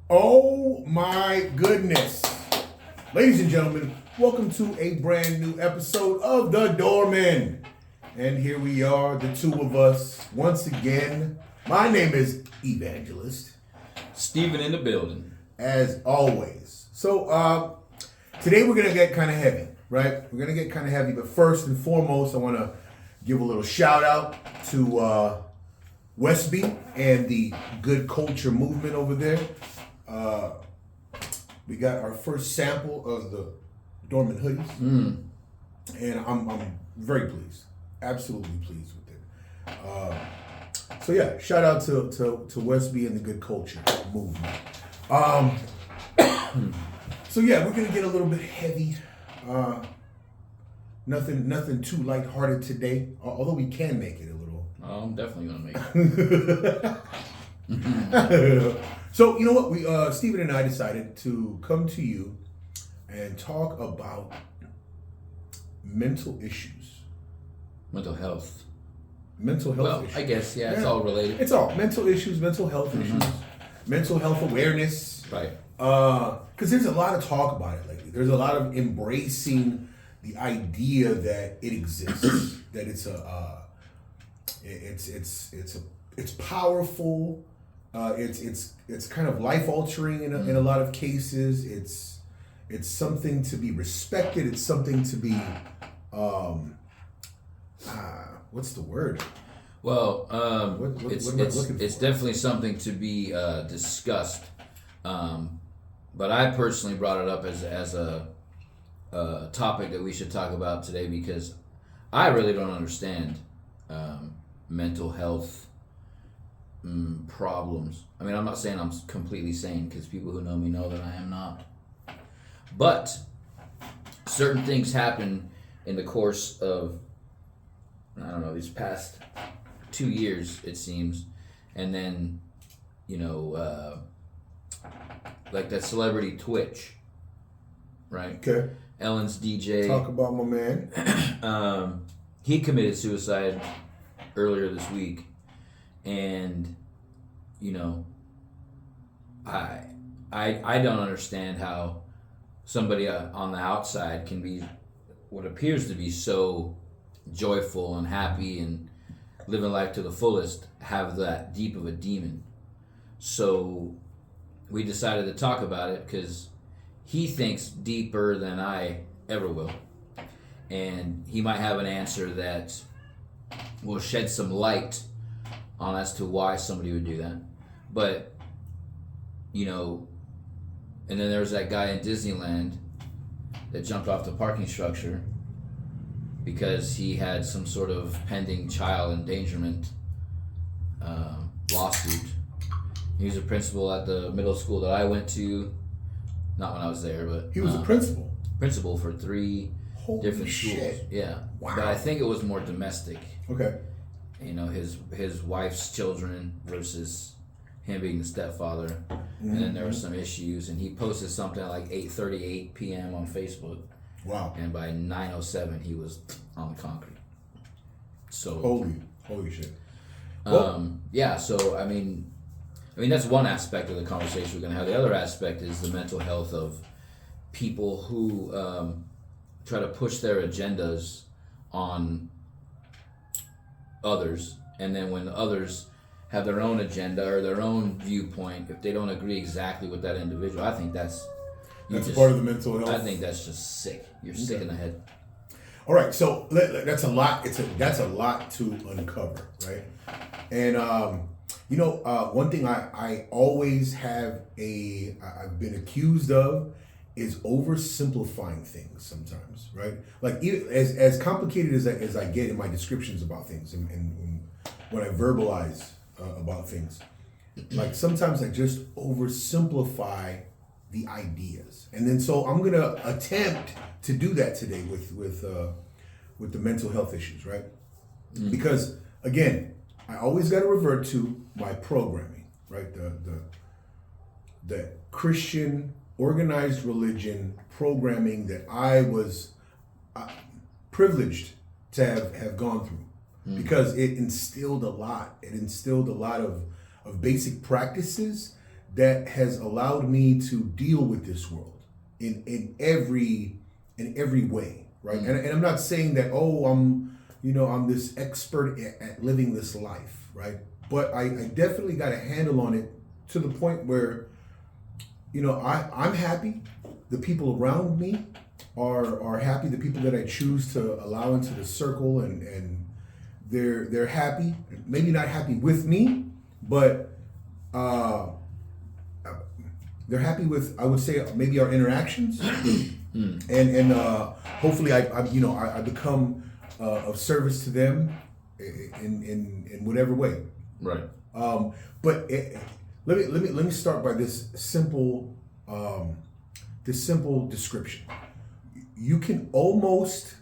Oh my goodness. Ladies and gentlemen, welcome to a brand new episode of the Doormen. And here we are, the two of us, once again. My name is Evangelist. Steven in the building. As always. So, today we're going to get kind of heavy, right? We're going to get kind of heavy, but first and foremost, I want to give a little shout out to Westby and the good culture movement over there. We got our first sample of the Doormen hoodies, and I'm very pleased, absolutely pleased with it. So yeah, shout out to Westby and the good culture movement. So yeah, we're gonna get a little bit heavy. Nothing too lighthearted today, although we can make it a little. Oh, I'm definitely gonna make it. So you know what? We Steven and I decided to come to you and talk about mental issues. Mental health. Mental health Well, issues. I guess, yeah, it's all related. It's all mental issues, mental health issues, mental health awareness. Right. Because there's a lot of talk about it lately. There's a lot of embracing the idea that it exists, that it's powerful. It's kind of life altering in a lot of cases. It's something to be respected. It's something to be what's the word? Well, what it's am I looking it's for? definitely something to be discussed. But I personally brought it up as a topic that we should talk about today because I really don't understand mental health problems. I mean, I'm not saying I'm completely sane because people who know me know that I am not. But certain things happen in the course of, I don't know, these past 2 years, it seems. And then, like that celebrity Twitch, right? Okay. Ellen's DJ. Talk about my man. He committed suicide earlier this week. And, I don't understand how somebody on the outside can be what appears to be so joyful and happy and living life to the fullest, have that deep of a demon. So we decided to talk about it because he thinks deeper than I ever will. And he might have an answer that will shed some light on as to why somebody would do that. But, and then there's that guy in Disneyland that jumped off the parking structure because he had some sort of pending child endangerment lawsuit. He was a principal at the middle school that I went to, not when I was there, but He was a principal. Principal for 3 Holy different shit. schools. Yeah. Wow. But I think it was more domestic. Okay. His wife's children versus him being the stepfather. And then there were some issues, and he posted something at like 8:38 p.m. on Facebook. Wow. And by 9:07 he was on the concrete. So Holy shit. yeah, so I mean that's one aspect of the conversation we're gonna have. The other aspect is the mental health of people who try to push their agendas on others, and then when others have their own agenda or their own viewpoint, if they don't agree exactly with that individual, I think that's part of the mental health. I think that's just sick. You're sick in the head. All right, so that's a lot. That's a lot to uncover, right? And one thing I always I've been accused of is oversimplifying things sometimes, right? Like as complicated as I get in my descriptions about things and when I verbalize about things, like sometimes I just oversimplify the ideas, and then so I'm gonna attempt to do that today with the mental health issues, right? Because again, I always got to revert to my programming, right? The Christian organized religion programming that I was privileged to have gone through, because it instilled a lot. It instilled a lot of basic practices that has allowed me to deal with this world in every way, right? And I'm not saying that I'm this expert at living this life, right? But I definitely got a handle on it to the point where, I'm happy. The people around me are happy. The people that I choose to allow into the circle, and they're happy. Maybe not happy with me, but they're happy with, I would say, maybe our interactions, and hopefully I become of service to them in whatever way. Right. But let me start by this simple description. You can almost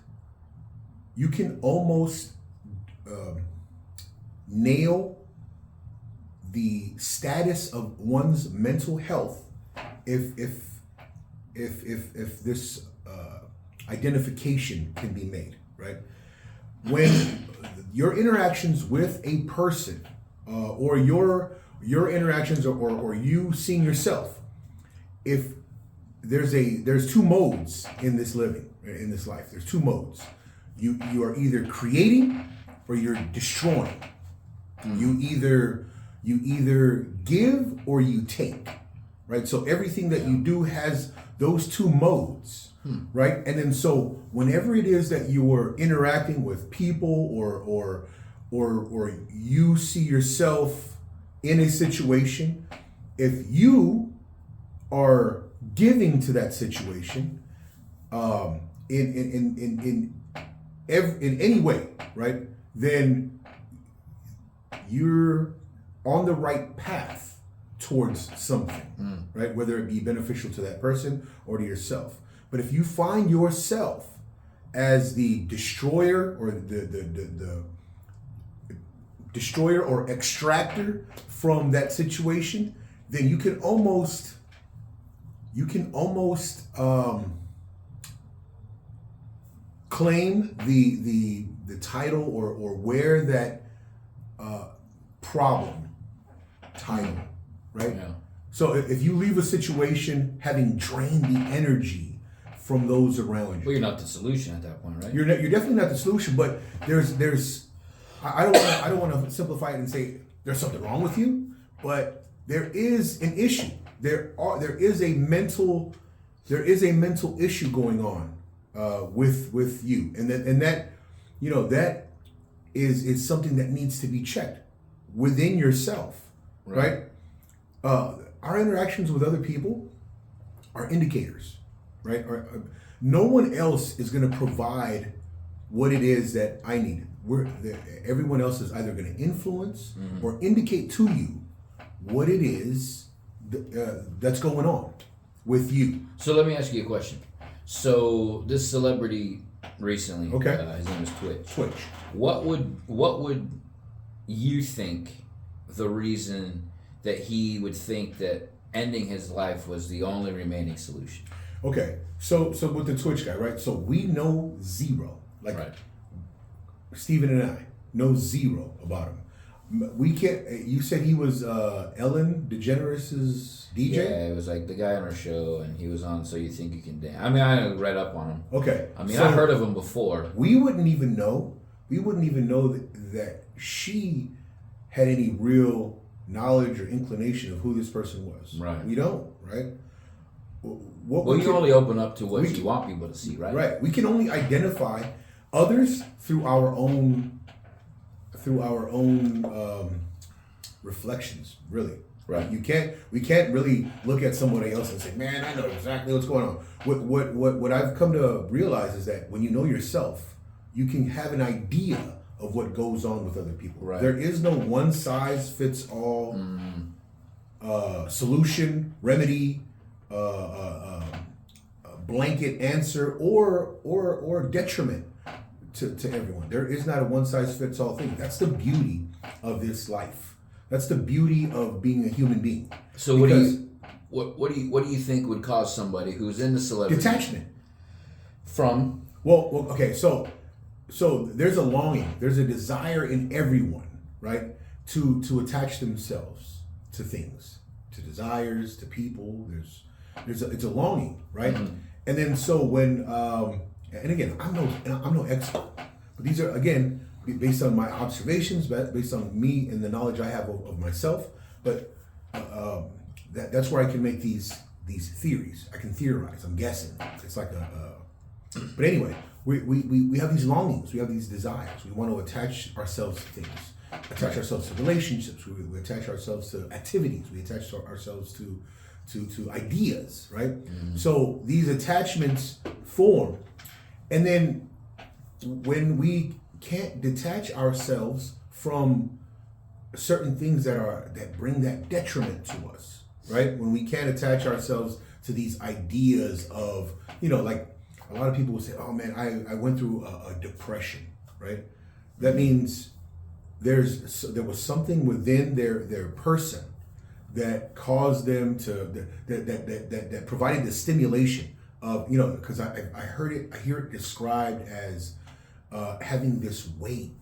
nail the status of one's mental health if this identification can be made, right? When your interactions with a person, or your interactions, or you seeing yourself, if there's two modes in this living, in this life. There's two modes. You are either creating or you're destroying. You either give or you take, right? So everything that you do has those two modes, right? And then so whenever it is that you are interacting with people, or you see yourself in a situation, if you are giving to that situation, in any way, right? Then you're on the right path towards something, right? Whether it be beneficial to that person or to yourself. But if you find yourself as the destroyer, or the destroyer or extractor from that situation, then you can almost claim the title, or wear that problem title, right? Yeah. So if you leave a situation having drained the energy from those around you, Well, you're not the solution at that point, right? you're definitely not the solution. But there's I don't want to simplify it and say there's something wrong with you, but there is an issue. There is a mental issue going on with you, and that that is something that needs to be checked within yourself, right? Our interactions with other people are indicators, right? No one else is going to provide what it is that I need. Everyone else is either going to influence or indicate to you what it is that's going on with you. So let me ask you a question. So this celebrity recently, his name is Twitch. What would you think the reason that he would think that ending his life was the only remaining solution? Okay, so with the Twitch guy, right? So we know zero, like Steven and I know zero about him. We can't. You said he was Ellen DeGeneres' DJ. Yeah, it was like the guy on her show, and he was on So You Think You Can Dance. I mean, I read up on him. Okay. I mean, I heard of him before. We wouldn't even know. That she had any real knowledge or inclination of who this person was. Right. We don't. Right. You only open up to what you want people to see, right? Right. We can only identify others through our own reflections, really. Right. We can't really look at somebody else and say, man, I know exactly what's going on. What I've come to realize is that when you know yourself, you can have an idea of what goes on with other people. Right. There is no one size fits all solution, remedy, blanket answer, or detriment to everyone. There is not a one size fits all thing. That's the beauty of this life. That's the beauty of being a human being. So what do you think would cause somebody who's in the celebrity detachment from? Well, okay. So there's a longing, there's a desire in everyone, right, to attach themselves to things, to desires, to people. It's a longing, right? And then so when and again, I'm no expert, but these are again based on my observations, based on me and the knowledge I have of myself. But that's where I can make these theories. I can theorize. I'm guessing. It's like but anyway, we have these longings. We have these desires. We want to attach ourselves to things. Attach ourselves to relationships. We attach ourselves to activities. We attach ourselves to ideas, right? So these attachments form, and then when we can't detach ourselves from certain things that bring that detriment to us, right? When we can't attach ourselves to these ideas of, like a lot of people will say, oh man, I went through a depression, right? That means there was something within their person that caused them to that provided the stimulation of, because I hear it described as having this weight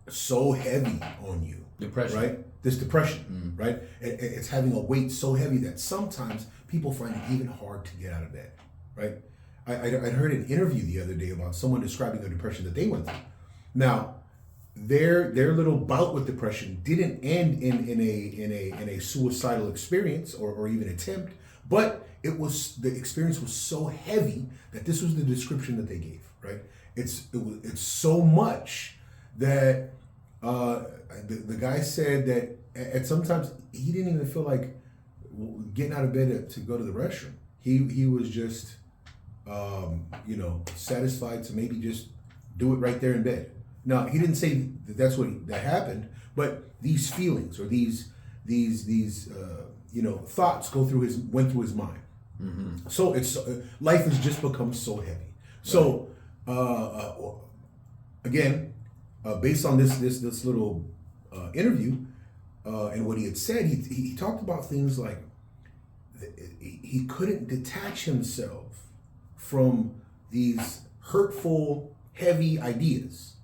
so heavy on you. Depression. Right? This depression, right? It's having a weight so heavy that sometimes people find it even hard to get out of bed, right? I heard an interview the other day about someone describing a depression that they went through. Now, their little bout with depression didn't end in a suicidal experience or even attempt, but the experience was so heavy that this was the description that they gave, right? It's so much that the guy said that at sometimes he didn't even feel like getting out of bed to go to the restroom. He was just satisfied to maybe just do it right there in bed. Now, he didn't say that's that happened, but these feelings or these thoughts went through his mind. So it's life has just become so heavy. Right. So again, based on this little interview and what he had said, he talked about things like he couldn't detach himself from these hurtful, heavy ideas.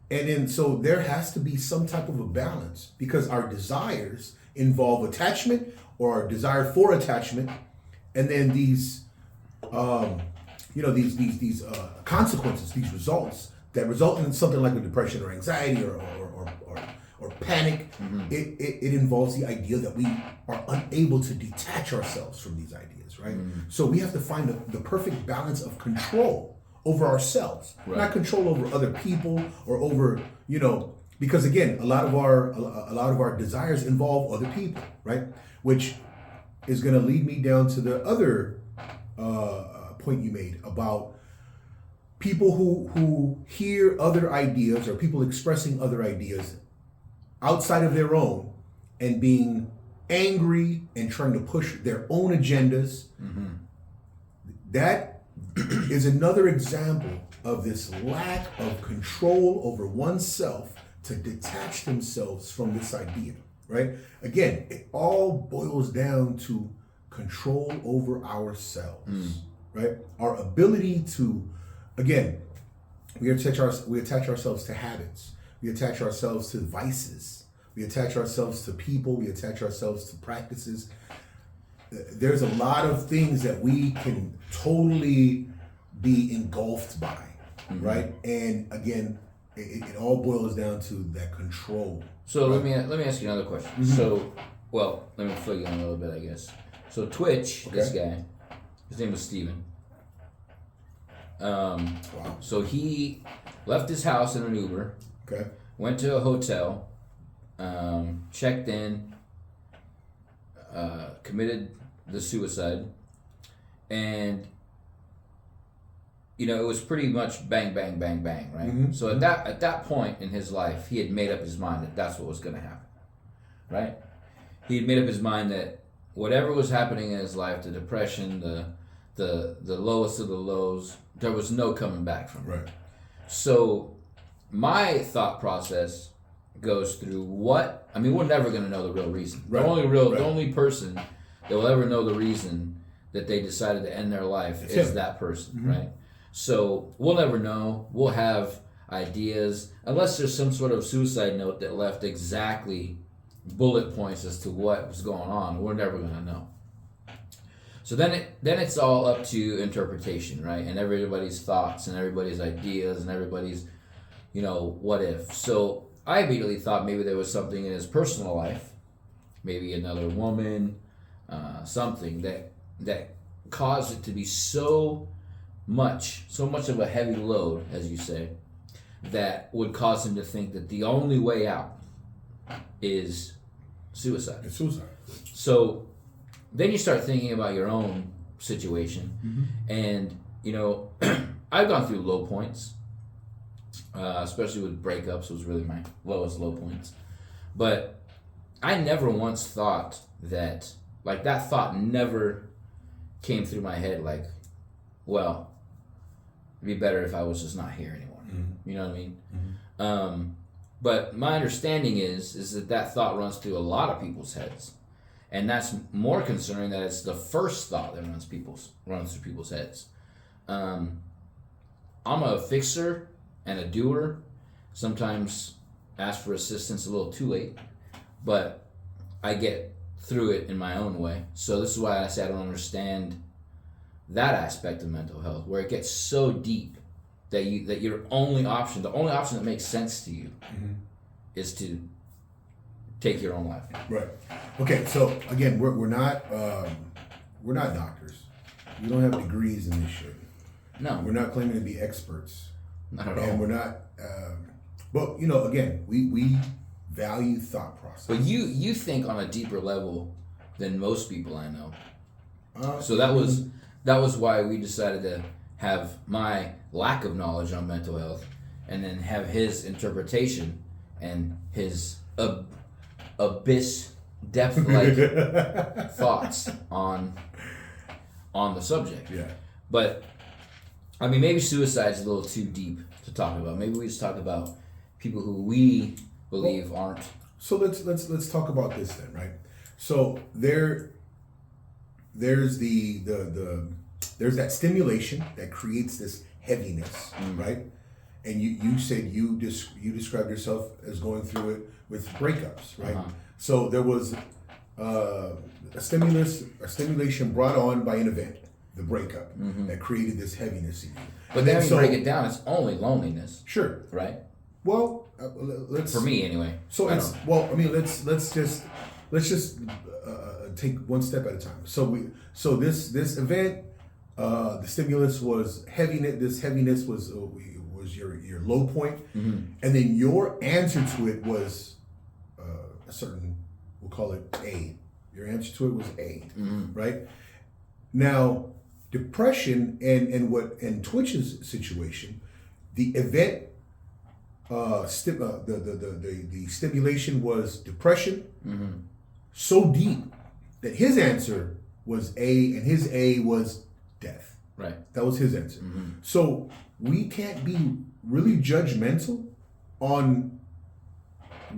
And then so there has to be some type of a balance, because our desires involve attachment or our desire for attachment, and then these consequences, these results that result in something like a depression or anxiety or panic. It involves the idea that we are unable to detach ourselves from these ideas, right? So we have to find the perfect balance of control over ourselves, right. Not control over other people or over, because again, a lot of our desires involve other people, right? Which is going to lead me down to the other point you made about people who hear other ideas or people expressing other ideas outside of their own and being angry and trying to push their own agendas. That is another example of this lack of control over oneself to detach themselves from this idea, right? Again, it all boils down to control over ourselves, right? Our ability to, again, we attach ourselves to habits. We attach ourselves to vices. We attach ourselves to people. We attach ourselves to practices. There's a lot of things that we can totally be engulfed by, right? And again, it all boils down to that control. So right? let me ask you another question. So, let me fill you in a little bit, I guess. So Twitch, this guy, his name was Steven. Wow. So he left his house in an Uber. Okay. Went to a hotel, checked in, committed the suicide, and it was pretty much bang, bang, bang, bang, right? So at that point in his life, he had made up his mind that that's what was going to happen, right? He had made up his mind that whatever was happening in his life, the depression, the lowest of the lows, there was no coming back from it. Right. So my thought process goes through we're never going to know the real reason. Right. The only person that will ever know the reason that they decided to end their life is that person, right? So we'll never know. We'll have ideas, unless there's some sort of suicide note that left exactly bullet points as to what was going on, we're never going to know. So then it's all up to interpretation, right? And everybody's thoughts and everybody's ideas and everybody's, what if. So I immediately thought maybe there was something in his personal life, maybe another woman, something that caused it to be so much of a heavy load, as you say, that would cause him to think that the only way out is suicide. It's suicide. So then you start thinking about your own situation, and I've gone through low points, especially with breakups was really my lowest low points. But I never once thought that, like, that thought never came through my head, like, well, it'd be better if I was just not here anymore. You know what I mean? But my understanding is that thought runs through a lot of people's heads. And that's more concerning that it's the first thought that runs through people's heads. I'm a fixer and a doer. Sometimes ask for assistance a little too late, but I get through it in my own way. So this is why I say I don't understand that aspect of mental health, where it gets so deep that your only option, the only option that makes sense to you, is to take your own life. Right. Okay. So again, we're not doctors. We don't have degrees in this shit. No. We're not claiming to be experts. Not at all. And we're not. But again, we value thought process. But you think on a deeper level than most people I know. So that was why we decided to have my lack of knowledge on mental health, and then have his interpretation and his abyss depth-like thoughts on the subject. Yeah. But I mean, maybe suicide's a little too deep to talk about. Maybe we just talk about people who we believe aren't. So let's talk about this then, right? So there's there's that stimulation that creates this heaviness, right? And you said you described yourself as going through it with breakups, right? So there was a stimulation brought on by an event, the breakup, that created this heaviness in you. But then when you break it down, it's only loneliness. Sure. Right? Well, let's. For me, anyway. So it's let's just take one step at a time. So this event, the stimulus was heaviness. This heaviness was your low point, and then your answer to it was a certain, we'll call it A. Your answer to it was A, right? Now, depression and Twitch's situation, the event, the stimulation was depression, so deep that his answer was A, and his A was death. Right. That was his answer. So we can't be really judgmental on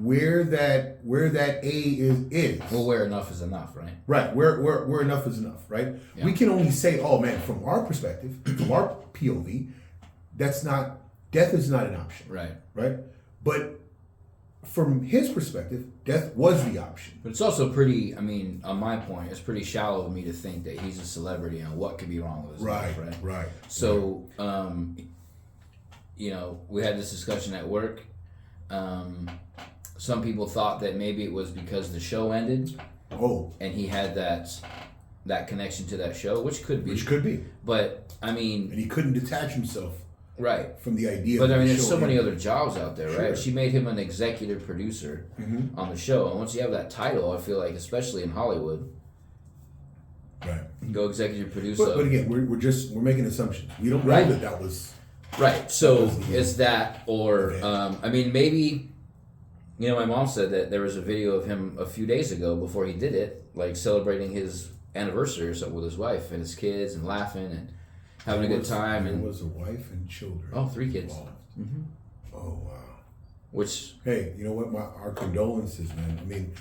where that A is. Well, where enough is enough, right? Right. Where enough is enough, right? Yeah. We can only say, oh man, from our perspective, from our POV, death is not an option. Right. Right? But from his perspective, death was the option. But it's also pretty, I mean, on my point, it's pretty shallow of me to think that he's a celebrity and what could be wrong with his life, right? Right. So, we had this discussion at work. Some people thought that maybe it was because the show ended. Oh. And he had that connection to that show, which could be. Which could be. But, I mean... And he couldn't detach himself. Right. From the idea but of the there's show so many ended. other jobs out there, Sure. right? She made him an executive producer on the show. And once you have that title, I feel like, especially in Hollywood... Right. Go executive producer. But again, we're making assumptions. We don't know that was... Right. So is that, or maybe, my mom said that there was a video of him a few days ago before he did it, like celebrating his anniversary or something with his wife and his kids and laughing and having a good time. There And was a wife and children. Oh, 3 kids. Oh wow. Which, hey, you know what? Our condolences, man. I mean,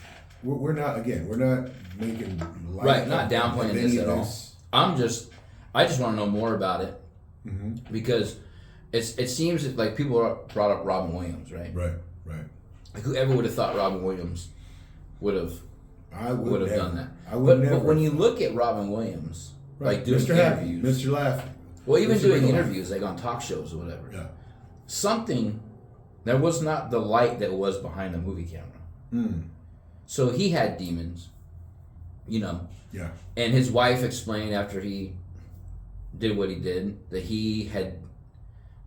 we're not making light right, not of downplaying any this of at all. I just want to know more about it because it seems like people brought up Robin Williams, right? Right. Like, whoever would have thought Robin Williams I would have done that. I would never. But when you look at Robin Williams, Right. like doing Mr. Happy, interviews, Mr. Laugh. well, even Mr. doing Bring It On. interviews, like on talk shows or whatever, Yeah. something, there was not the light that was behind the movie camera. Mm. So he had demons, you know. Yeah. And his wife explained after he did what he did that he had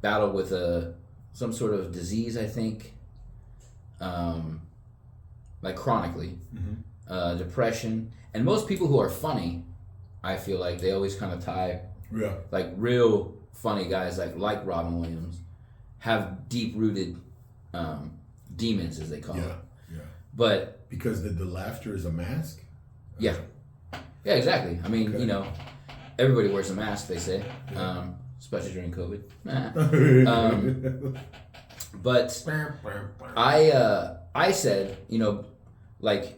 battled with some sort of disease, I think, like chronically, depression. And most people who are funny, I feel like they always kind of tie, like real funny guys like Robin Williams, have deep-rooted demons, as they call it. Yeah. But because the laughter is a mask. Yeah, exactly. I mean, you know, everybody wears a mask, they say, especially during COVID. But I said, you know, like,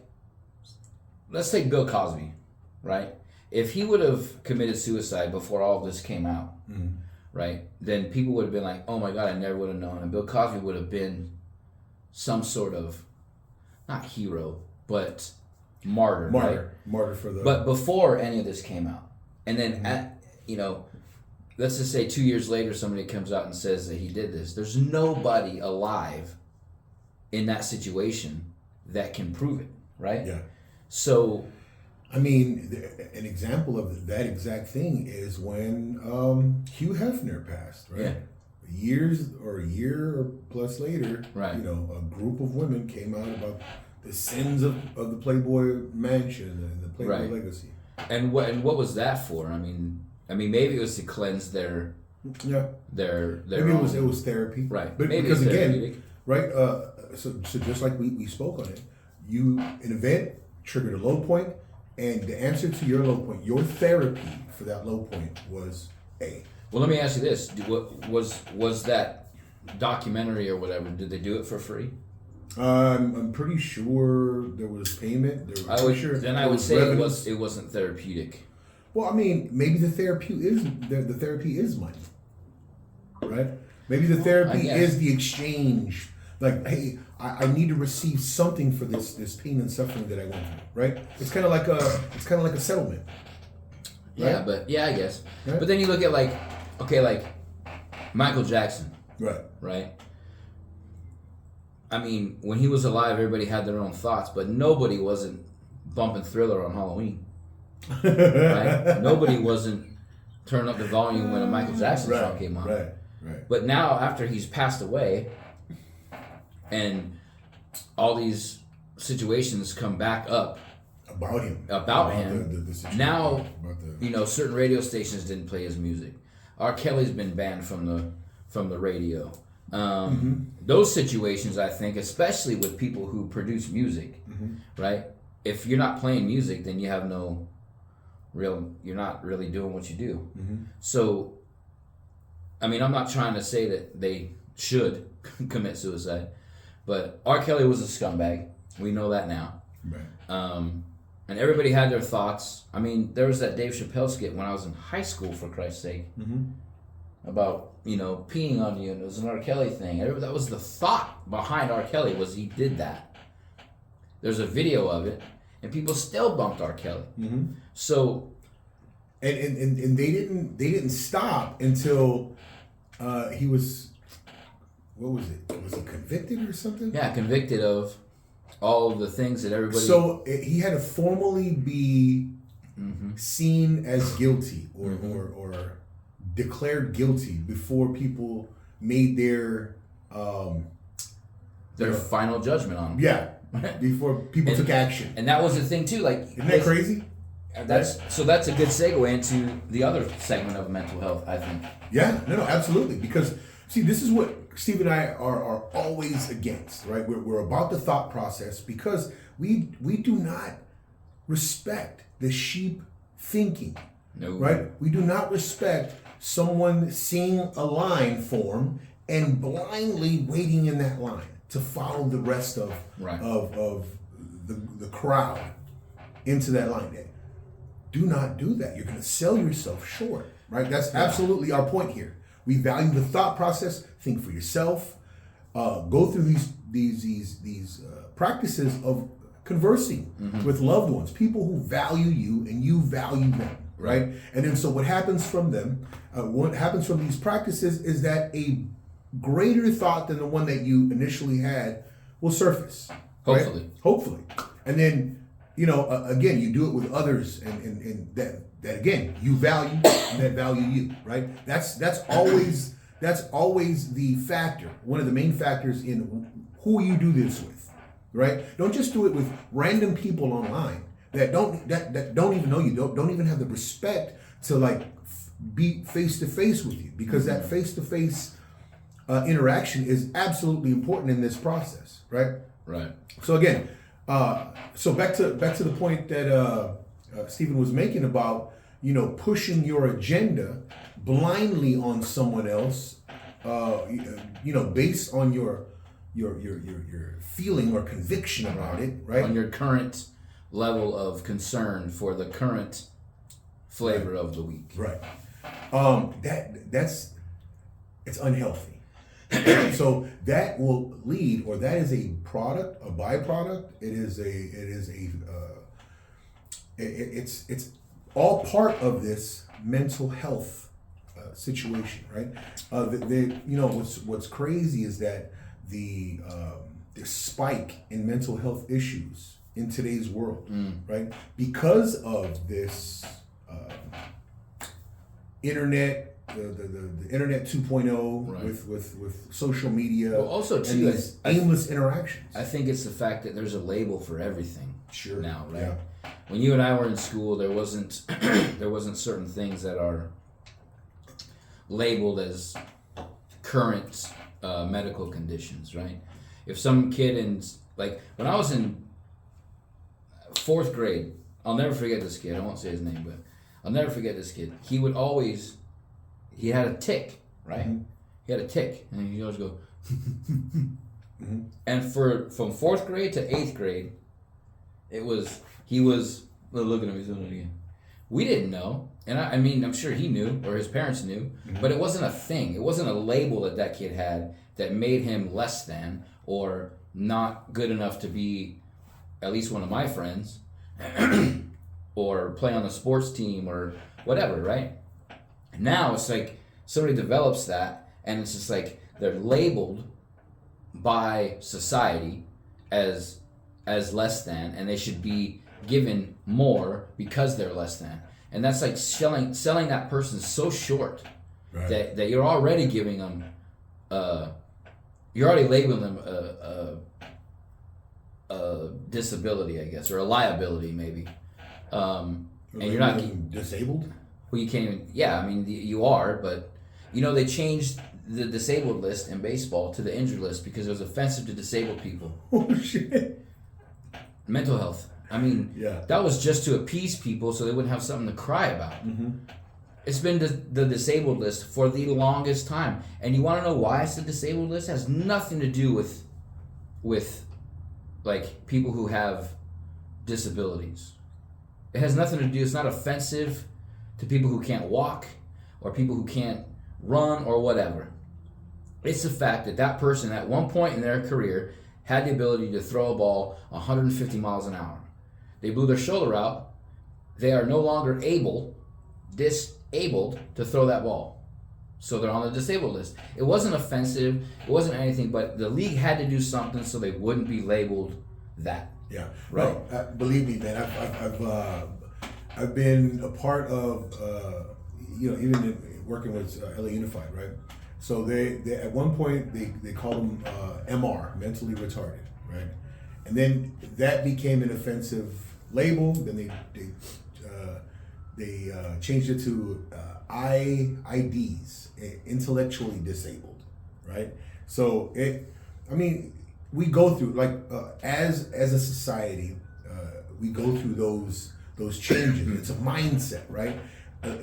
let's take Bill Cosby, right? If he would have committed suicide before all of this came out, right, then people would have been like, oh my God, I never would have known. And Bill Cosby would have been some sort of, not hero, but martyr, right? Martyr for the... But before any of this came out, and then let's just say 2 years later, somebody comes out and says that he did this. There's nobody alive in that situation that can prove it, right? Yeah. So, I mean, an example of that exact thing is when Hugh Hefner passed, right? Yeah. A year or plus later, right. You know, a group of women came out about the sins of the Playboy Mansion and the Playboy legacy. And what was that for? I mean, maybe it was to cleanse their maybe own. it was therapy, right? But maybe because therapeutic. Again, right? So just like we spoke on it, an event triggered a low point, and the answer to your low point, your therapy for that low point was A. Well, let me ask you this: was that documentary or whatever? Did they do it for free? I'm pretty sure there was payment. I would say it wasn't therapeutic. Well, I mean, maybe the therapy is money, right? Maybe the therapy is the exchange. Like, hey, I need to receive something for this pain and suffering that I went through, right? It's kind of like a settlement. Right? Yeah, but I guess. Right? But then you look at like Michael Jackson, right? I mean, when he was alive, everybody had their own thoughts, but nobody wasn't bumping Thriller on Halloween, right? Nobody wasn't turning up the volume when a Michael Jackson song came on. Right. But now, after he's passed away, and all these situations come back up about him, the now, you know, certain radio stations didn't play his music. R. Kelly's been banned from the radio. Those situations, I think, especially with people who produce music, right? If you're not playing music, then you have you're not really doing what you do. So, I mean, I'm not trying to say that they should commit suicide, but R. Kelly was a scumbag. We know that now. Right. And everybody had their thoughts. I mean, there was that Dave Chappelle skit when I was in high school, for Christ's sake, about, you know, peeing on you, and it was an R. Kelly thing. That was the thought behind R. Kelly, was he did that. There's a video of it, and people still bumped R. Kelly. So, and they didn't stop until he was, what was it? Was he convicted or something? Yeah, convicted of all of the things that everybody. So he had to formally be seen as guilty or declared guilty before people made their final judgment on him. Yeah, before people took action. And that was the thing too. Like, isn't that crazy? That's a good segue into the other segment of mental health, I think. Yeah, no, absolutely. Because see, this is what Steve and I are always against, right? We're about the thought process because we do not respect the sheep thinking. No. Right? We do not respect someone seeing a line form and blindly waiting in that line to follow the rest of the crowd into that line. Do not do that. You're going to sell yourself short, right? That's absolutely our point here. We value the thought process. Think for yourself. Go through these practices of conversing with loved ones, people who value you and you value them, right? And then so what happens from them, what happens from these practices is that a greater thought than the one that you initially had will surface. Hopefully. Right? Hopefully. And then, again, you do it with others and that again, you value and that value you, right? That's always the factor, one of the main factors in who you do this with, right? Don't just do it with random people online that don't even know you, don't even have the respect to be face to face with you, because that face to face interaction is absolutely important in this process, right? Right. So again, so back to the point that Stephen was making about pushing your agenda blindly on someone else, based on your feeling or conviction about it, right? On your current level of concern for the current flavor of the week. Right. It's unhealthy. So that will lead, or that is a byproduct. It's all part of this mental health situation, right? What's crazy is that the spike in mental health issues in today's world, right? Because of this internet. The internet 2.0, right, with social media, well, also too, and these aimless interactions. I think it's the fact that there's a label for everything. Sure. Now, right? Yeah. When you and I were in school, there wasn't certain things that are labeled as current medical conditions, right? If some kid when I was in 4th grade, I'll never forget this kid. I won't say his name, but I'll never forget this kid. He had a tick, right? Mm-hmm. He had a tick, and he always go. Mm-hmm. And from 4th grade to 8th grade, he was look at him, he's doing it again. We didn't know, and I mean, I'm sure he knew, or his parents knew, but it wasn't a thing. It wasn't a label that kid had that made him less than or not good enough to be at least one of my friends, or play on the sports team or whatever, right? Now it's like somebody develops that, and it's just like they're labeled by society as less than, and they should be given more because they're less than. And that's like selling that person so short, right, that you're already giving them, you're already labeling them a disability, I guess, or a liability maybe, and you're not disabled. Well, you can't even. Yeah, I mean you are, but they changed the disabled list in baseball to the injured list because it was offensive to disabled people. Oh shit! Mental health. I mean, yeah, that was just to appease people so they wouldn't have something to cry about. Mm-hmm. It's been the disabled list for the longest time, and you want to know why it's the disabled list? It has nothing to do with like people who have disabilities. It has nothing to do. It's not offensive to people who can't walk or people who can't run or whatever. It's the fact that person at one point in their career had the ability to throw a ball 150 miles an hour. They blew their shoulder out. They are no longer disabled to throw that ball. So they're on the disabled list. It wasn't offensive. It wasn't anything, but the league had to do something so they wouldn't be labeled that. Yeah. Right. No, believe me, man. I've been a part of, even working with LA Unified, right? So they at one point they called them MR, mentally retarded, right? And then that became an offensive label. Then they changed it to IDs, intellectually disabled, right? So we go through as a society, we go through those changes. It's a mindset, right?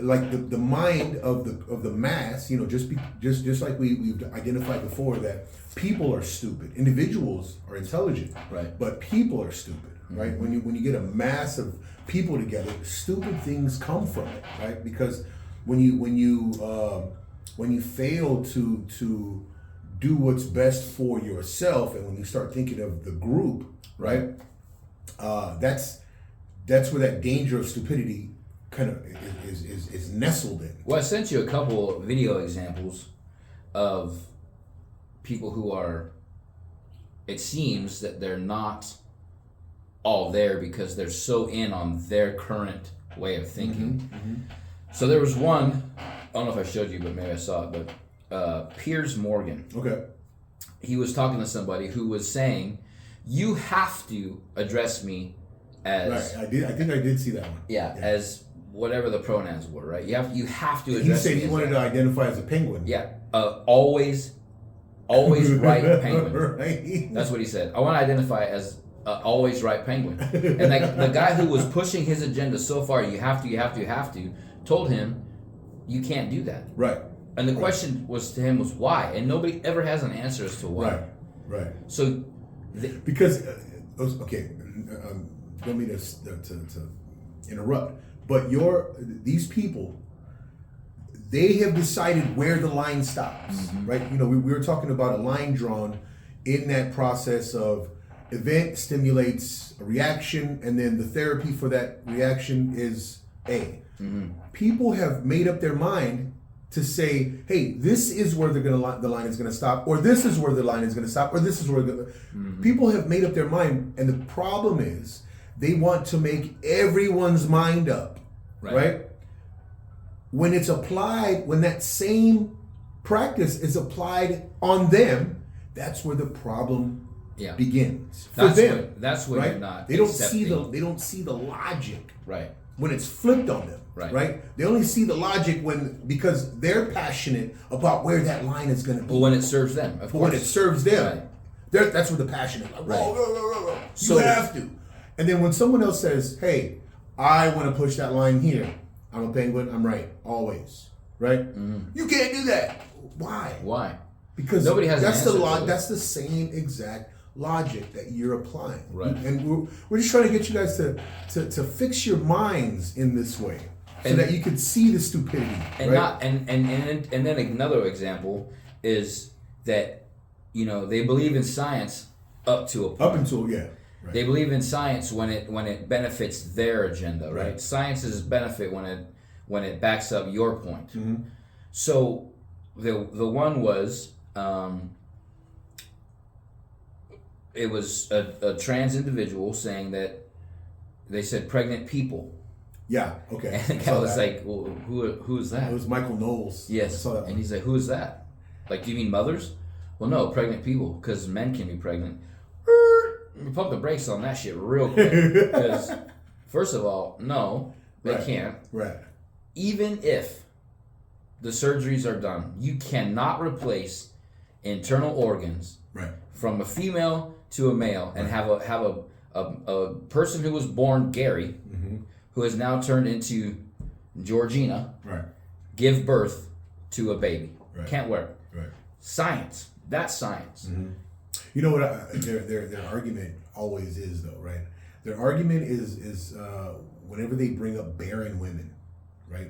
Like the mind of the mass, just like we've identified before, that people are stupid, individuals are intelligent, right? But people are stupid, right? Mm-hmm. When you get a mass of people together, stupid things come from it, right? Because when you fail to do what's best for yourself, and when you start thinking of the group, right? that's where that danger of stupidity kind of is nestled in. Well, I sent you a couple video examples of people who are, it seems that they're not all there because they're so in on their current way of thinking. So there was one, I don't know if I showed you, but maybe I saw it, but Piers Morgan. Okay. He was talking to somebody who was saying, you have to address me as... Right, I think I did see that one. Yeah, as whatever the pronouns were, right? You have to address He said me he as wanted that. to identify as a penguin. Yeah, always right penguin. Right. That's what he said. I want to identify as always right penguin. And like the guy who was pushing his agenda so far, you have to, told him, you can't do that. Right. And the question was to him was why, and nobody ever has an answer as to why. Right. So, because okay, don't mean to interrupt, but these people, they have decided where the line stops, right? You know, we were talking about a line drawn in that process of event stimulates a reaction, and then the therapy for that reaction is A. People have made up their mind to say, hey, this is where the line is going to stop, or this is where the line is going to stop, or this is where people have made up their mind, and the problem is they want to make everyone's mind up, right? When it's applied, when that same practice is applied on them, that's where the problem begins for them. That's when right? you're not. They don't see the logic. Right. When it's flipped on them, right? They only see the logic because they're passionate about where that line is going to be. But when it serves them, of course. When it serves them, that's where the passion is. Like, whoa. You have to. And then when someone else says, hey, I want to push that line here. I'm a penguin. I'm right. Always. Right? You can't do that. Why? Because nobody has that's an answer that's the same exact logic that you're applying. Right. And we're just trying to get you guys to fix your minds in this way so that you could see the stupidity. And right? and then another example is that, you know, they believe in science up to a point. Up until Right. They believe in science when it benefits their agenda, right? Science is benefit when it backs up your point. So the one was it was a trans individual saying that they said pregnant people. Yeah. Okay. And the guy was like, well, who is that? It was Michael Knowles. Yes. I saw that and he's like, who is that? Like, do you mean mothers? Well, no, pregnant people, because men can be pregnant. We pump the brakes on that shit real quick. Because, first of all, no, they can't. Right. Even if the surgeries are done, you cannot replace internal organs from a female to a male and have a person who was born Gary, who has now turned into Georgina, give birth to a baby. Can't work. Science. That's science. You know what their argument always is, though, right? Their argument is whenever they bring up barren women, right?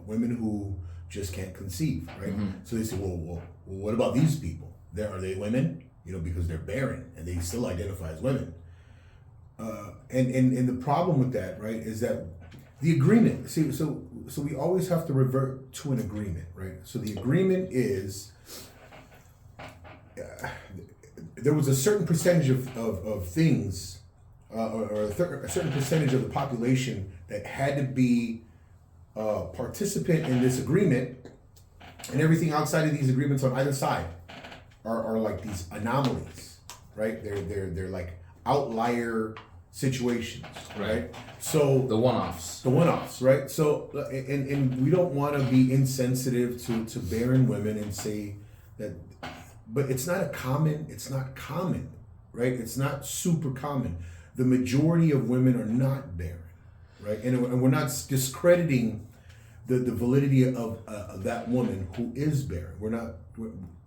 Women who just can't conceive, right? So they say, well, what about these people? Are they women? You know, because they're barren and they still identify as women. And the problem with that, right, is that the agreement. See, so we always have to revert to an agreement, right? So the agreement is. There was a certain percentage of things, or a certain percentage of the population that had to be a participant in this agreement, and everything outside of these agreements on either side are like these anomalies, right? They're like outlier situations, right? So the one-offs, right? So and we don't want to be insensitive to barren women and say that. But it's not common, right? It's not super common. The majority of women are not barren, right? And we're not discrediting the validity of that woman who is barren.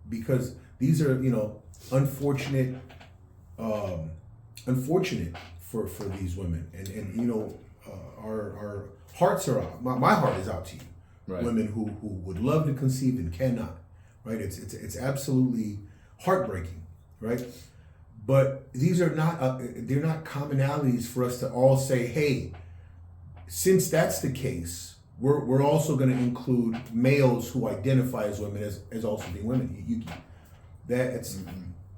Because these are, you know, unfortunate for these women. And you know, our hearts are out. My heart is out to you. Women who would love to conceive and cannot. Right, it's absolutely heartbreaking, right? But these are not they're not commonalities for us to all say, hey, since that's the case, we're also going to include males who identify as women as also being women.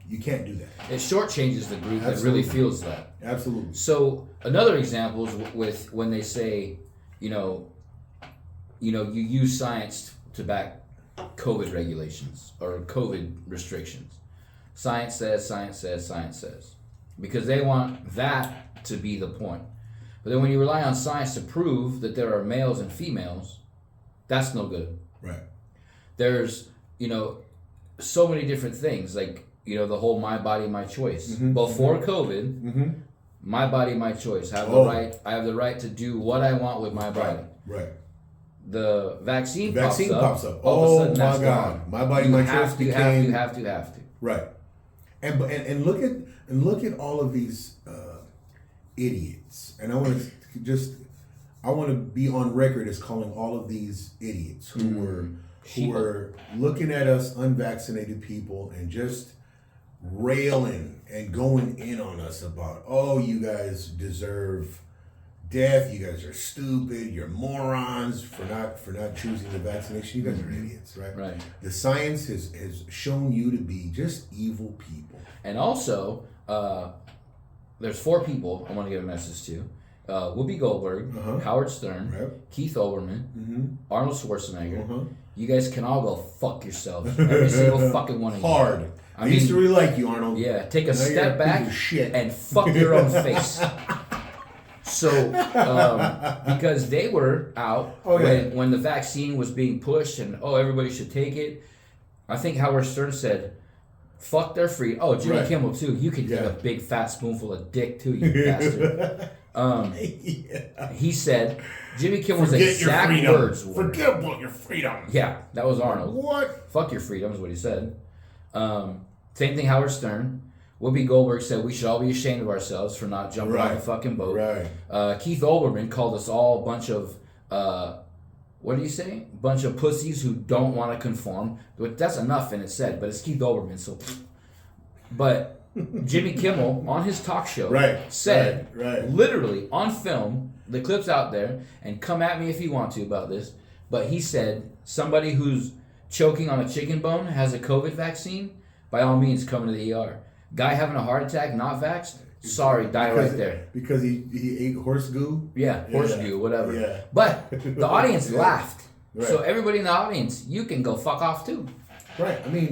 You can't do that. It shortchanges the group that Absolutely. really feels that. Absolutely. So another example is with when they say, you use science to back COVID regulations or COVID restrictions. Science says, science says, science says. Because they want that to be the point. But then when you rely on science to prove that there are males and females, that's no good. Right. There's, so many different things. Like, the whole my body, my choice. Mm-hmm. Before COVID, Mm-hmm. my body, my choice. I have the right to do what I want with my body. Right. The vaccine pops up. All of a sudden, my that's God. gone. My body, You my have choice to, became You have to. right. And look at all of these idiots. And I want to be on record as calling all of these idiots who were looking at us unvaccinated people and just railing and going in on us about, oh, you guys deserve death, you guys are stupid, you're morons for not choosing the vaccination, you guys are idiots, right? Right. The science has shown you to be just evil people. And also, there's 4 people I want to give a message to. Whoopi Goldberg, Howard Stern, Right. Keith Olbermann, Arnold Schwarzenegger. You guys can all go fuck yourselves. Every single fucking one of you. Hard. I used to really like you, Arnold. Yeah, take a Now step you're a back piece of shit. and fuck your own face. So, because they were out when the vaccine was being pushed and, everybody should take it. I think Howard Stern said, fuck their free. Oh, Jimmy Kimmel too. You can take a big fat spoonful of dick too, you bastard. He said, Jimmy Kimmel's exact words were, forget about your freedom. Yeah, that was Arnold. What? Fuck your freedom is what he said. Same thing Howard Stern. Whoopi Goldberg said we should all be ashamed of ourselves for not jumping on the fucking boat. Right. Keith Olbermann called us all a bunch of, what did he say? Bunch of pussies who don't want to conform. That's enough in it said, but it's Keith Olbermann, so. But Jimmy Kimmel on his talk show said, literally on film, the clip's out there, and come at me if you want to about this, but he said somebody who's choking on a chicken bone has a COVID vaccine, by all means come to the ER. Guy having a heart attack, not vaxxed, sorry, die right there. Because he ate horse goo? Yeah, horse goo, whatever. Yeah. But the audience laughed. Right. So everybody in the audience, you can go fuck off too. Right. I mean,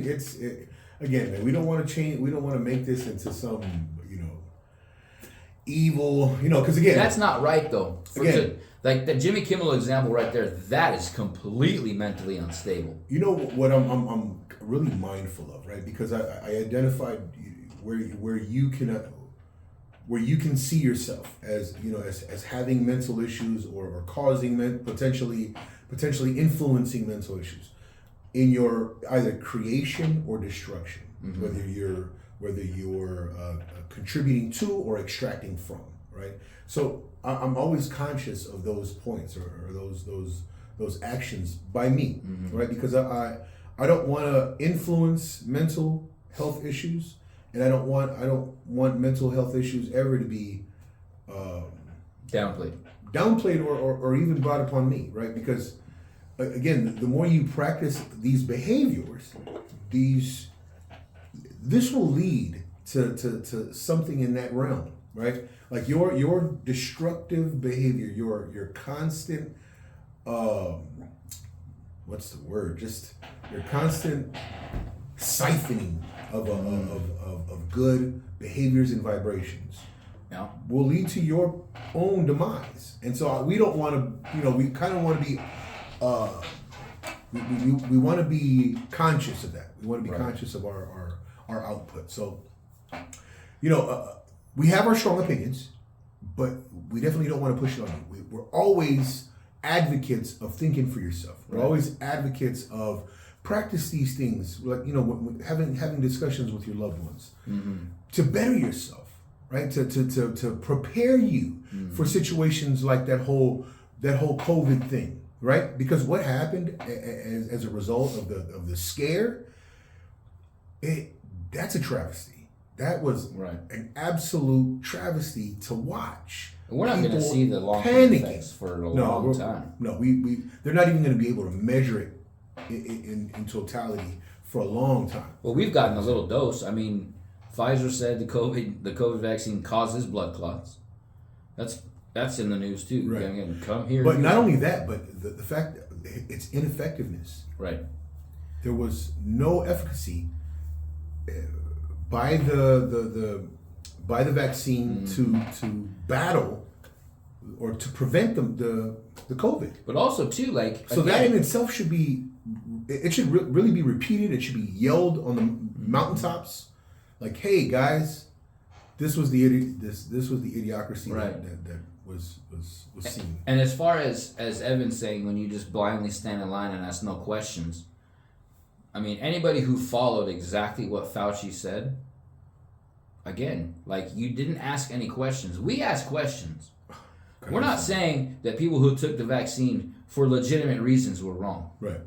again, man, we don't want to change. We don't want to make this into some, evil, because again. That's not right though. Like the Jimmy Kimmel example right there, that is completely mentally unstable. You know what I'm really mindful of, right? Because I identified where you can see yourself as as having mental issues or causing potentially influencing mental issues in your either creation or destruction, whether you're contributing to or extracting from, right? So I'm always conscious of those points or those actions by me, right? Because I don't want to influence mental health issues, and I don't want mental health issues ever to be downplayed or even brought upon me, right? Because again, the more you practice these behaviors, this will lead to something in that realm, right? Like your destructive behavior, your constant what's the word? Just your constant siphoning of good behaviors and vibrations will lead to your own demise. And so we don't want to, we kind of want to be we want to be conscious of that. We want to be conscious of our output. So, we have our strong opinions, but we definitely don't want to push it on you. We're always advocates of thinking for yourself. We're always advocates of practice these things, like having discussions with your loved ones to better yourself, right? To prepare you for situations like that whole COVID thing, right? Because what happened as a result of the scare, that's a travesty. that was Right. an absolute travesty to watch. We're not going to People see the long-term panicking. effects for a long time. No, we they're not even going to be able to measure it in totality for a long time. Well, we've gotten a little dose. I mean, Pfizer said the COVID vaccine causes blood clots. That's in the news too. Right. Again, come here. But not only that, but the fact that its ineffectiveness. Right. There was no efficacy by the vaccine to battle or to prevent the COVID. But also too, like, so again, that in itself should be, it should really be repeated. It should be yelled on the mountaintops, like, "Hey guys, this was the idiocracy right. that was seen." And as far as Evan's saying, when you just blindly stand in line and ask no questions, I mean, anybody who followed exactly what Fauci said, again, like, you didn't ask any questions. We asked questions. We're not saying that people who took the vaccine for legitimate reasons were wrong. Right.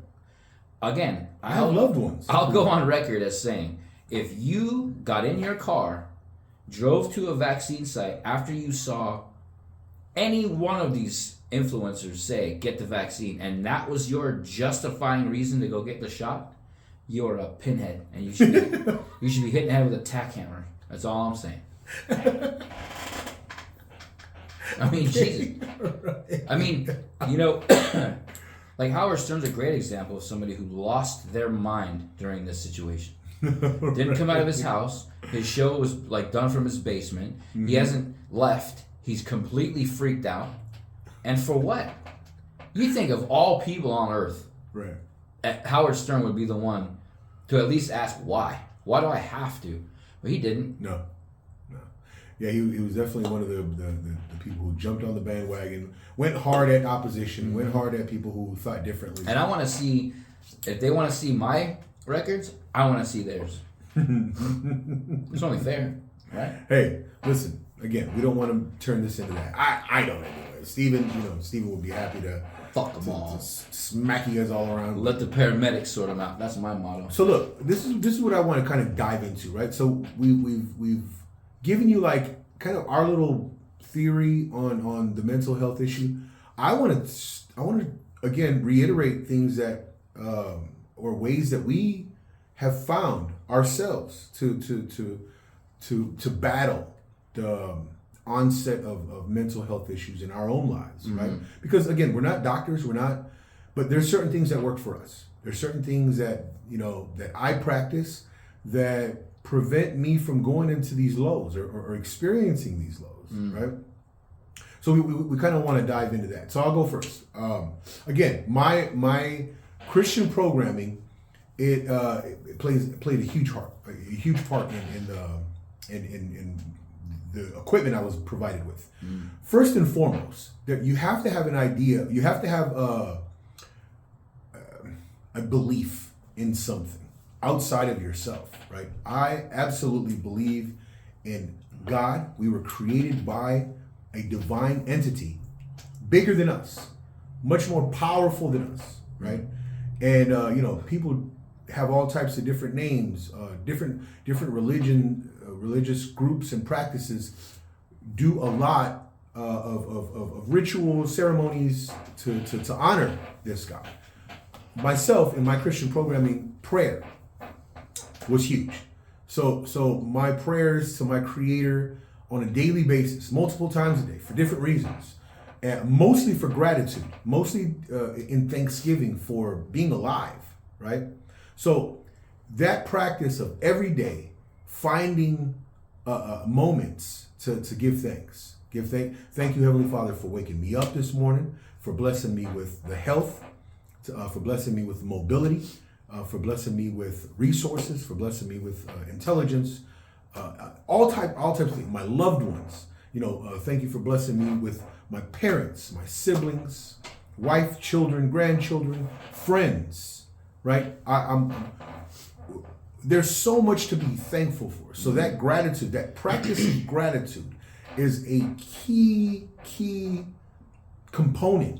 Again, I have loved ones. I'll go on record as saying, if you got in your car, drove to a vaccine site after you saw any one of these influencers say, get the vaccine, and that was your justifying reason to go get the shot, you're a pinhead, and you should be hitting the head with a tack hammer. That's all I'm saying. I mean, Jesus. I mean, you know, like Howard Stern's a great example of somebody who lost their mind during this situation. Didn't come out of his house. His show was like done from his basement. Mm-hmm. He hasn't left. He's completely freaked out. And for what? You think of all people on earth, right? Howard Stern would be the one to at least ask why. Why do I have to? But he didn't. No. Yeah, he was definitely one of the people who jumped on the bandwagon, went hard at opposition, went hard at people who thought differently. And I want to see, if they want to see my records, I want to see theirs. It's only fair, right? Hey, listen, again, we don't want to turn this into that. I don't anyway. Steven would be happy to fuck them all, to smack you guys all around. Let the paramedics sort them out. That's my motto. So look, this is what I want to kind of dive into, right? So we've given you like kind of our little theory on the mental health issue. I want to again reiterate things that or ways that we have found ourselves to battle the onset of mental health issues in our own lives, right? Because again, we're not doctors, but there's certain things that work for us. There's certain things that that I practice that prevent me from going into these lows or experiencing these lows, right? So we kind of want to dive into that. So I'll go first. Again, my Christian programming it played a huge part in the equipment I was provided with. First and foremost, that you have to have an idea. You have to have a belief in something outside of yourself, right? I absolutely believe in God. We were created by a divine entity, bigger than us, much more powerful than us, right? And people have all types of different names, different religious groups and practices do a lot of rituals, ceremonies to honor this God. Myself, in my Christian programming, prayer was huge. So my prayers to my Creator on a daily basis, multiple times a day, for different reasons, and mostly for gratitude, mostly in thanksgiving for being alive, right? So that practice of every day finding moments to give thanks. Thank you, Heavenly Father, for waking me up this morning, for blessing me with the health, for blessing me with mobility, for blessing me with resources, for blessing me with intelligence, all types of things. My loved ones, thank you for blessing me with my parents, my siblings, wife, children, grandchildren, friends. Right? There's so much to be thankful for. So that gratitude, that practice of gratitude, is a key component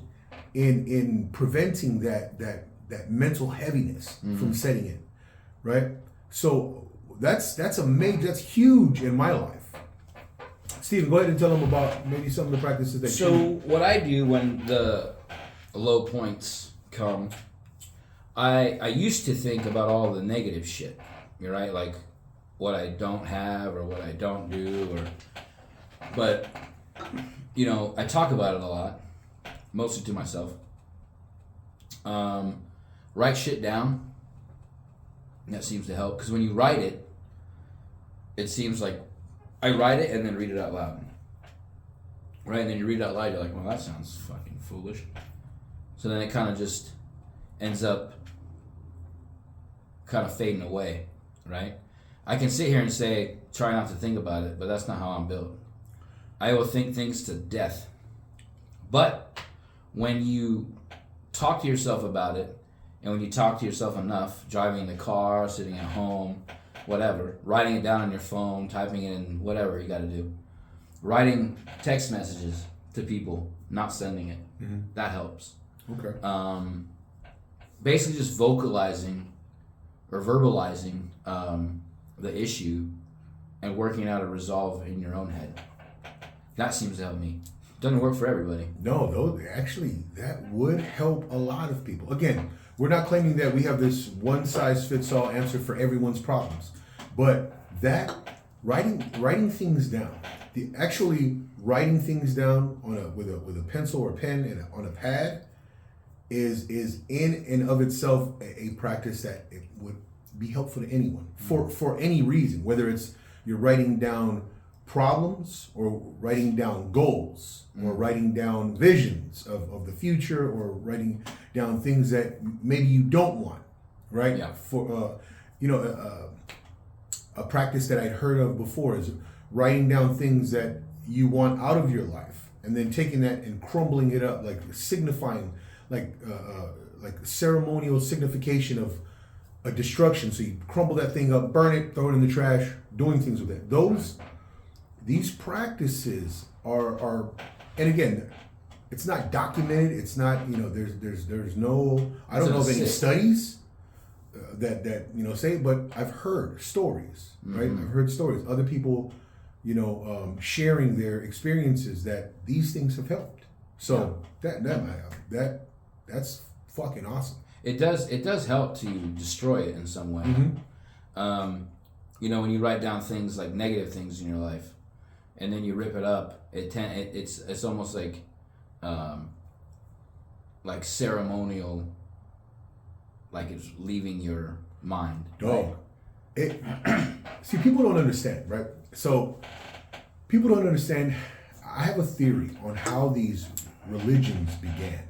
in preventing that mental heaviness from setting in, right? So that's that's huge in my life. Steven, go ahead and tell them about maybe some of the practices that What I do when the low points come, I used to think about all the negative shit. You're right, like what I don't have or what I don't do, but I talk about it a lot, mostly to myself. Write shit down. That seems to help, because when you write it, it seems like I write it and then read it out loud. Right? And then you read it out loud, you're like, well, that sounds fucking foolish. So then it kind of just ends up kind of fading away, right? I can sit here and say, try not to think about it, but that's not how I'm built. I will think things to death. But when you talk to yourself about it, and when you talk to yourself enough, driving in the car, sitting at home, whatever, writing it down on your phone, typing it in, whatever you got to do, writing text messages to people, not sending it, that helps. Okay. Basically just vocalizing or verbalizing the issue and working out a resolve in your own head. That seems to help me. Doesn't work for everybody. No, though, actually, that would help a lot of people. Again, we're not claiming that we have this one-size-fits-all answer for everyone's problems, but that writing things down, actually writing things down with a pencil or pen and on a pad, is in and of itself a practice that it would be helpful to anyone for any reason, whether it's you're writing down problems or writing down goals or writing down visions of the future or writing down things that maybe you don't want, right? Yeah. For a practice that I'd heard of before is writing down things that you want out of your life and then taking that and crumbling it up, like signifying like ceremonial signification of a destruction. So you crumble that thing up, burn it, throw it in the trash, doing things with it. These practices are, and again, it's not documented. It's not, there's no, I don't know of any studies that say, but I've heard stories, right? I've heard stories, other people, sharing their experiences that these things have helped. So that's fucking awesome. It does help to destroy it in some way. When you write down things like negative things in your life, and then you rip it up, it's almost like ceremonial, like it's leaving your mind. Dog. Right? See, people don't understand, right? So people don't understand. I have a theory on how these religions began.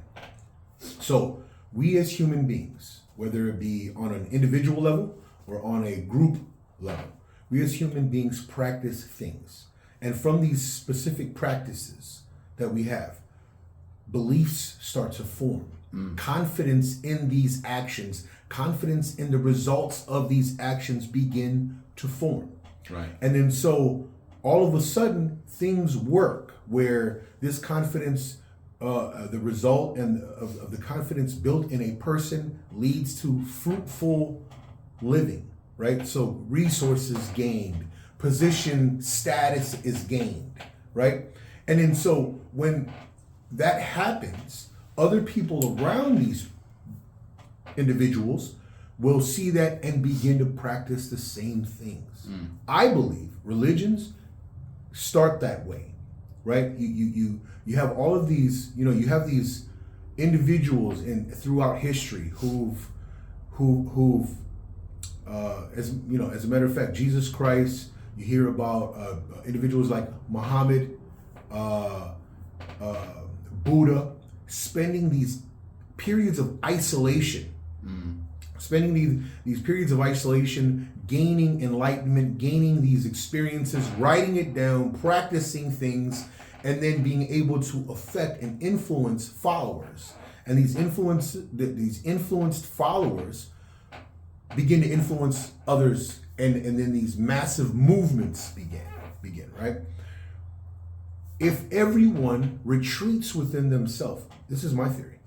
So we as human beings, whether it be on an individual level or on a group level, we as human beings practice things. And from these specific practices that we have, beliefs start to form. Confidence in these actions, confidence in the results of these actions begin to form. Right. And then so all of a sudden things work where this confidence, the result and of the confidence built in a person leads to fruitful living, right? So resources gained, position status is gained, right? And then so when that happens, other people around these individuals will see that and begin to practice the same things. I believe religions start that way, right? You have all of these, you have these individuals throughout history who've as a matter of fact, Jesus Christ. You hear about individuals like Muhammad, Buddha, spending these periods of isolation, spending these periods of isolation, gaining enlightenment, gaining these experiences, writing it down, practicing things, and then being able to affect and influence followers. And these influenced followers begin to influence others, and then these massive movements begin, right? If everyone retreats within themselves, this is my theory,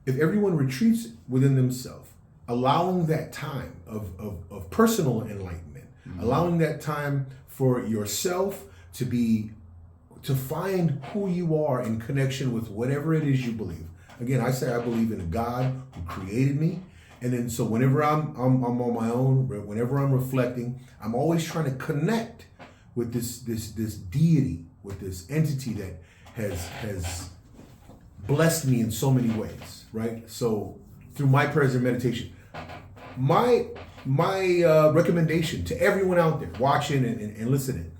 if everyone retreats within themselves, allowing that time of personal enlightenment, allowing that time for yourself to find who you are in connection with whatever it is you believe. Again, I say I believe in a God who created me. And then so whenever I'm on my own, whenever I'm reflecting, I'm always trying to connect with this deity, with this entity that has blessed me in so many ways, right? So through my prayers and meditation, my recommendation to everyone out there watching and listening,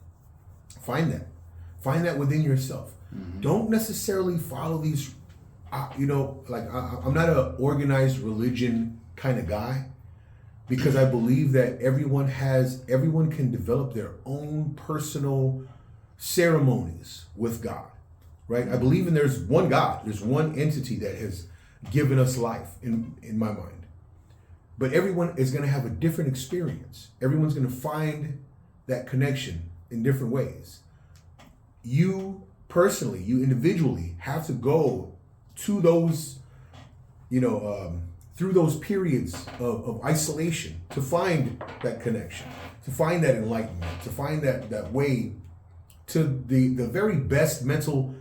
find that within yourself. Don't necessarily follow these, like I'm not an organized religion kind of guy, because I believe that everyone can develop their own personal ceremonies with God, right? I believe there's one God, there's one entity that has given us life in my mind. But everyone is going to have a different experience. Everyone's going to find that connection in different ways. You personally, you individually have to go to those, through those periods of isolation to find that connection, to find that enlightenment, to find that way to the very best mental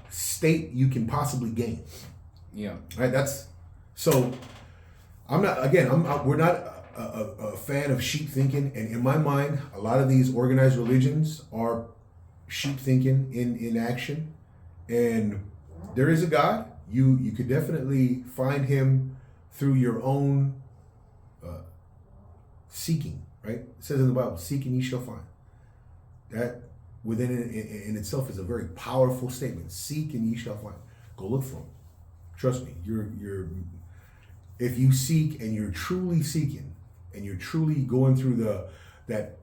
state you can possibly gain. Yeah. Right. So we're not a fan of sheep thinking, and in my mind, a lot of these organized religions are sheep thinking in action. And there is a God. You could definitely find him through your own seeking, right? It says in the Bible, seek and ye shall find. That within in itself is a very powerful statement. Seek and ye shall find. Go look for him. Trust me, you're if you seek and you're truly seeking and you're truly going through that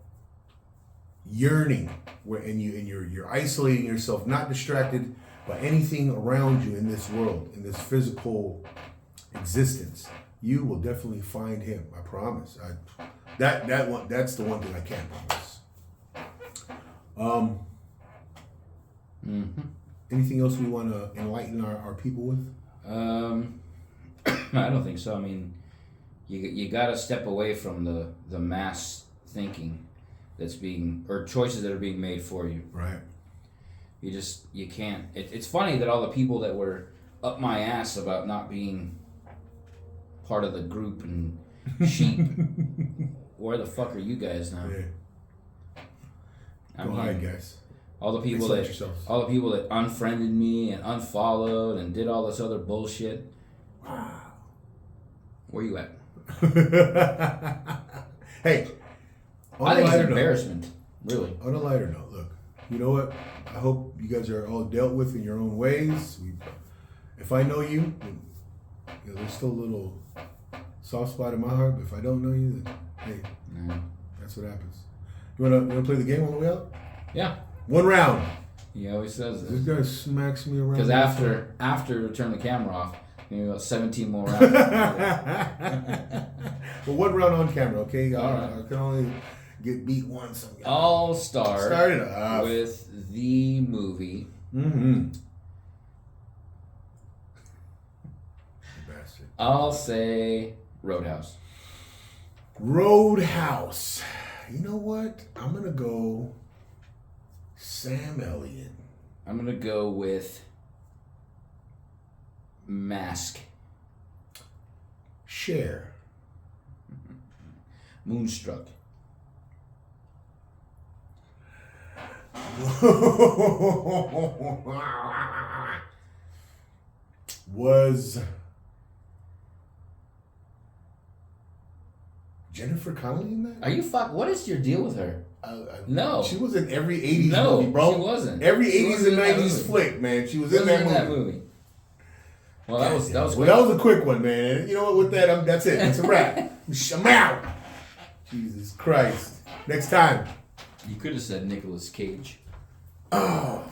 yearning and you're isolating yourself, not distracted by anything around you in this world, in this physical existence, you will definitely find him. I promise. That's the one thing I can't promise. Anything else we want to enlighten our people with? I don't think so. I mean, you got to step away from the mass thinking that's or choices that are being made for you. Right. You can't. It's funny that all the people that were up my ass about not being part of the group and sheep, where the fuck are you guys now? Yeah. I Go mean, hide, guys. all the people that unfriended me and unfollowed and did all this other bullshit. Wow. Where you at? Hey, I think it's an embarrassment, really. On a lighter note, look, you know what? I hope you guys are all dealt with in your own ways. If I know you, there's still a little soft spot in my heart. But if I don't know you, then hey, that's what happens. You wanna play the game all the way out? Yeah. One round. He always says This guy smacks me around. Because after we turn the camera off, about 17 more rounds. Well, one round on camera, okay? All right. I can only get beat once. I'll start off with the movie. Bastard. I'll say Roadhouse. Roadhouse. You know what? I'm going to go Sam Elliott. I'm going to go with Mask. Cher. Moonstruck. Was Jennifer Connelly in that? Are you what is your deal with her? No. She was in every 80s movie, bro. She wasn't. Every She 80s wasn't and in 90s flick, man. She was in that movie. Well, that was quick. That was a quick one, man. And you know what? With that, that's it. That's a wrap. I'm out. Jesus Christ. Next time. You could have said Nicolas Cage. Oh,